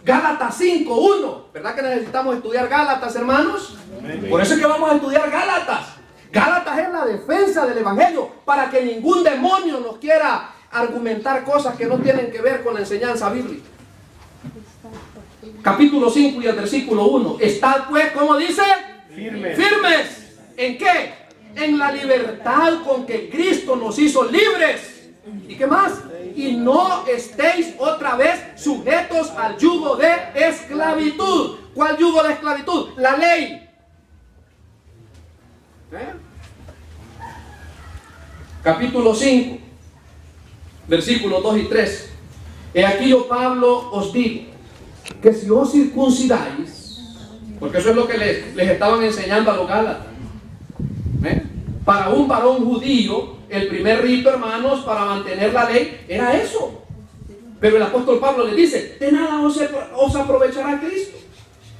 A: Gálatas 5, 1. ¿Verdad que necesitamos estudiar Gálatas, hermanos? Por eso es que vamos a estudiar Gálatas. Gálatas es la defensa del Evangelio, para que ningún demonio nos quiera argumentar cosas que no tienen que ver con la enseñanza bíblica. Capítulo 5 y el versículo 1. Estad pues, ¿cómo dice? Firmes. ¿Firmes? ¿En qué? En la libertad con que Cristo nos hizo libres. ¿Y qué más? Y no estéis otra vez sujetos al yugo de esclavitud. ¿Cuál yugo de esclavitud? La ley. Capítulo 5, versículos 2 y 3. He aquí yo, Pablo, os digo que si os circuncidáis, porque eso es lo que les estaban enseñando a los Gálatas, para un varón judío, el primer rito, hermanos, para mantener la ley era eso. Pero el apóstol Pablo le dice: de nada os aprovechará Cristo.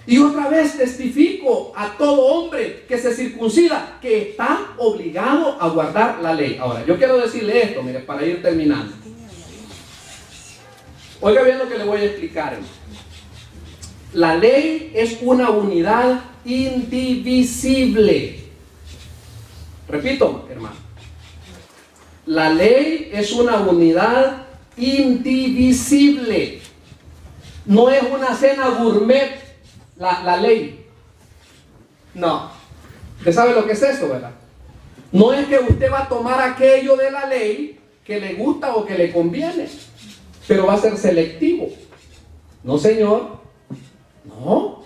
A: Y otra vez testifico a todo hombre que se circuncida que está obligado a guardar la ley. Ahora, yo quiero decirle esto, mire, para ir terminando. Oiga bien lo que le voy a explicar, hermano. La ley es una unidad indivisible. Repito, hermano. La ley es una unidad indivisible. No es una cena gourmet. La ley. No. ¿Usted sabe lo que es eso, verdad? No es que usted va a tomar aquello de la ley que le gusta o que le conviene, pero va a ser selectivo. No, señor. No.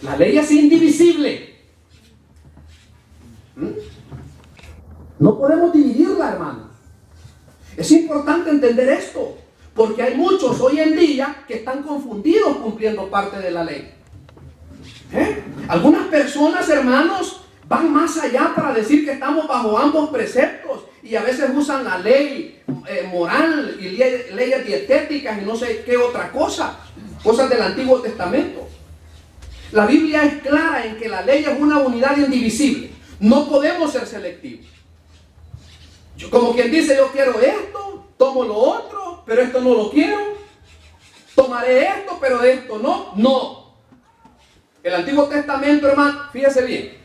A: La ley es indivisible. No podemos dividirla, hermano. Es importante entender esto, porque hay muchos hoy en día que están confundidos cumpliendo parte de la ley. Algunas personas, hermanos, van más allá para decir que estamos bajo ambos preceptos y a veces usan la ley moral y leyes dietéticas y no sé qué otra cosa, cosas del Antiguo Testamento. La Biblia es clara en que la ley es una unidad indivisible. No podemos ser selectivos. Como quien dice: yo quiero esto, tomo lo otro, pero esto no lo quiero. Tomaré esto, pero de esto no. No. El Antiguo Testamento, hermano, fíjese bien.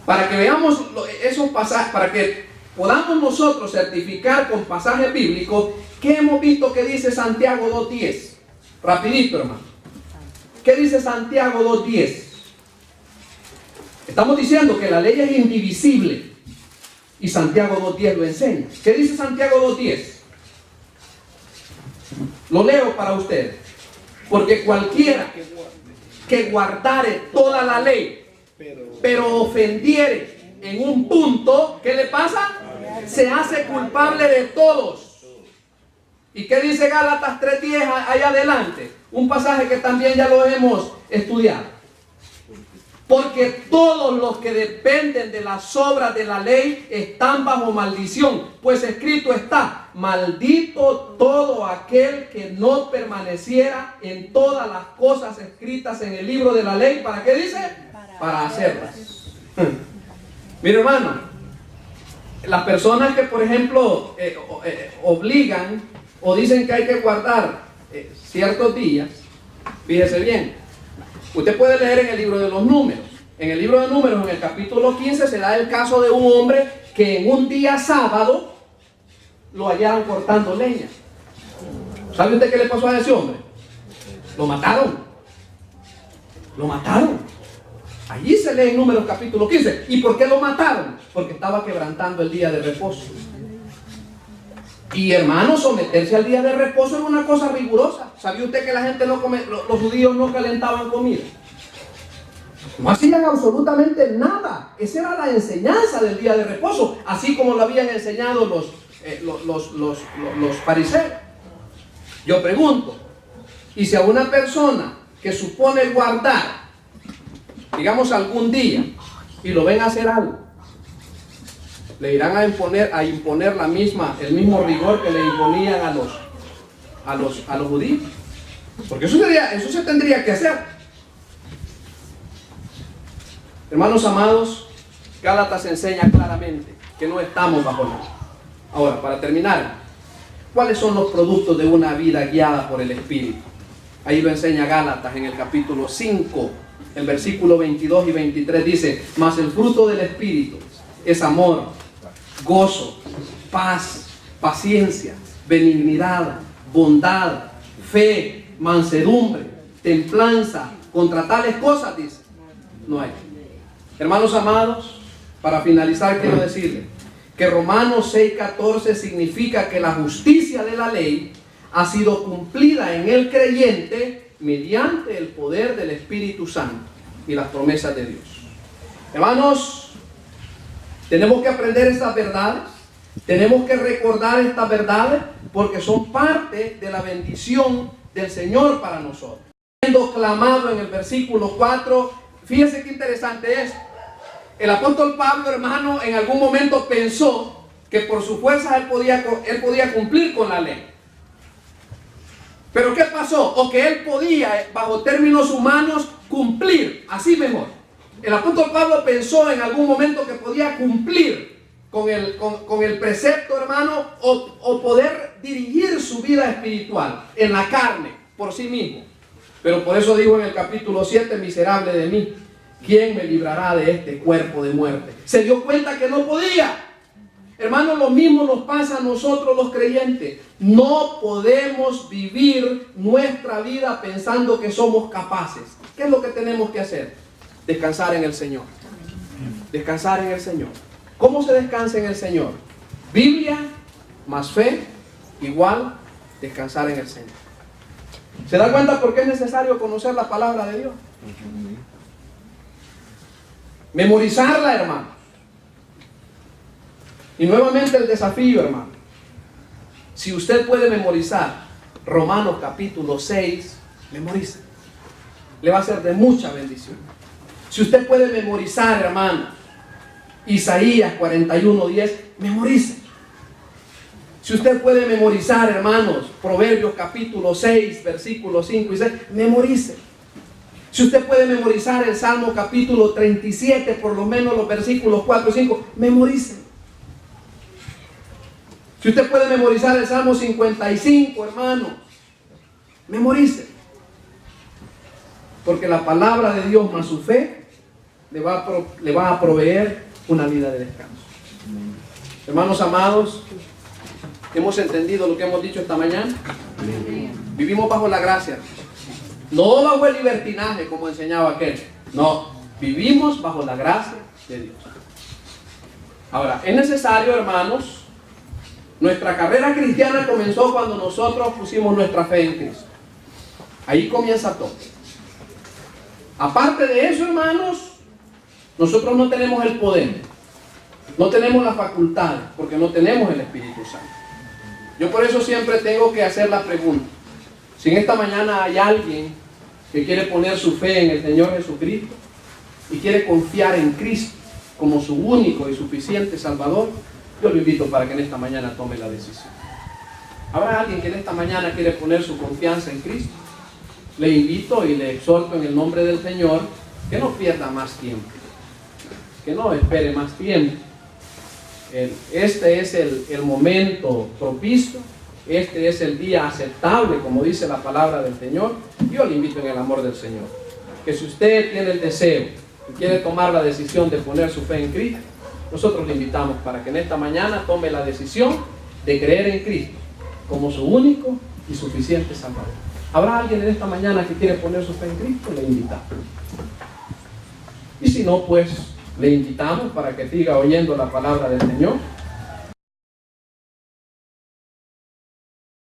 A: Para que veamos esos pasajes, para que podamos nosotros certificar con pasajes bíblicos, ¿qué hemos visto que dice Santiago 2.10? Rapidito, hermano. ¿Qué dice Santiago 2.10? Estamos diciendo que la ley es indivisible y Santiago 2.10 lo enseña. ¿Qué dice Santiago 2.10? Lo leo para ustedes. Porque cualquiera que guardare toda la ley, pero ofendiere en un punto, ¿qué le pasa? Se hace culpable de todos. ¿Y qué dice Gálatas 3.10 allá adelante? Un pasaje que también ya lo hemos estudiado. Porque todos los que dependen de las obras de la ley están bajo maldición, pues escrito está: maldito todo aquel que no permaneciera en todas las cosas escritas en el libro de la ley. ¿Para qué dice? Para hacerlas. Mira, hermano, las personas que, por ejemplo, obligan o dicen que hay que guardar ciertos días, fíjese bien. Usted puede leer en el libro de los Números. En el libro de Números, en el capítulo 15, se da el caso de un hombre que en un día sábado lo hallaron cortando leña. ¿Sabe usted qué le pasó a ese hombre? Lo mataron. Lo mataron. Allí se lee en Números capítulo 15. ¿Y por qué lo mataron? Porque estaba quebrantando el día de reposo. Y hermano, someterse al día de reposo es una cosa rigurosa. ¿Sabía usted que la gente no come, los judíos no calentaban comida? No hacían absolutamente nada. Esa era la enseñanza del día de reposo, así como lo habían enseñado los fariseos. Yo pregunto, ¿y si a una persona que supone guardar, digamos algún día, y lo ven hacer algo, le irán a imponer el mismo rigor que le imponían a los judíos? Porque eso se tendría que hacer. Hermanos amados, Gálatas enseña claramente que no estamos bajo la ley. Ahora, para terminar, ¿cuáles son los productos de una vida guiada por el Espíritu? Ahí lo enseña Gálatas en el capítulo 5, el versículo 22 y 23 dice: mas el fruto del Espíritu es amor, gozo, paz, paciencia, benignidad, bondad, fe, mansedumbre, templanza. Contra tales cosas, dice, no hay. Hermanos amados, para finalizar quiero decirles que Romanos 6:14 significa que la justicia de la ley ha sido cumplida en el creyente mediante el poder del Espíritu Santo y las promesas de Dios. Hermanos, tenemos que aprender estas verdades, tenemos que recordar estas verdades porque son parte de la bendición del Señor para nosotros. Siendo clamado en el versículo 4, fíjense qué interesante es. El apóstol Pablo, hermano, en algún momento pensó que por su fuerza él podía cumplir con la ley. Pero ¿qué pasó? O que él podía, bajo términos humanos, cumplir, así mejor. El apóstol Pablo pensó en algún momento que podía cumplir con el precepto, hermano, o poder dirigir su vida espiritual en la carne, por sí mismo. Pero por eso dijo en el capítulo 7, miserable de mí, ¿quién me librará de este cuerpo de muerte? Se dio cuenta que no podía. Hermanos, lo mismo nos pasa a nosotros los creyentes. No podemos vivir nuestra vida pensando que somos capaces. ¿Qué es lo que tenemos que hacer? Descansar en el Señor. Descansar en el Señor. ¿Cómo se descansa en el Señor? Biblia más fe igual descansar en el Señor. ¿Se da cuenta por qué es necesario conocer la palabra de Dios? Memorizarla, hermano. Y nuevamente el desafío, hermano. Si usted puede memorizar Romanos capítulo 6, memorice. Le va a ser de mucha bendición. Si usted puede memorizar, hermano, Isaías 41:10, memorice. Si usted puede memorizar, hermanos, Proverbios capítulo 6, versículos 5 y 6, memorice. Si usted puede memorizar el Salmo capítulo 37, por lo menos los versículos 4 y 5, memorice. Si usted puede memorizar el Salmo 55, hermano, Memorice. Porque la palabra de Dios más su fe le va a proveer una vida de descanso. Hermanos amados, ¿hemos entendido lo que hemos dicho esta mañana? Vivimos bajo la gracia. No bajo el libertinaje, como enseñaba aquel. No, vivimos bajo la gracia de Dios. Ahora, es necesario, hermanos, nuestra carrera cristiana comenzó cuando nosotros pusimos nuestra fe en Cristo. Ahí comienza todo. Aparte de eso, hermanos, nosotros no tenemos el poder, no tenemos la facultad, porque no tenemos el Espíritu Santo. Yo por eso siempre tengo que hacer la pregunta: si en esta mañana hay alguien que quiere poner su fe en el Señor Jesucristo y quiere confiar en Cristo como su único y suficiente Salvador, yo lo invito para que en esta mañana tome la decisión. ¿Habrá alguien que en esta mañana quiere poner su confianza en Cristo? Le invito y le exhorto en el nombre del Señor que no pierda más tiempo, que no espere más tiempo. Este es el momento propicio, este es el día aceptable, como dice la palabra del Señor. Yo le invito en el amor del Señor, que si usted tiene el deseo y quiere tomar la decisión de poner su fe en Cristo, nosotros le invitamos para que en esta mañana tome la decisión de creer en Cristo como su único y suficiente Salvador. ¿Habrá alguien en esta mañana que quiere poner su fe en Cristo? Le invitamos. Y si no, pues le invitamos para que siga oyendo la palabra del Señor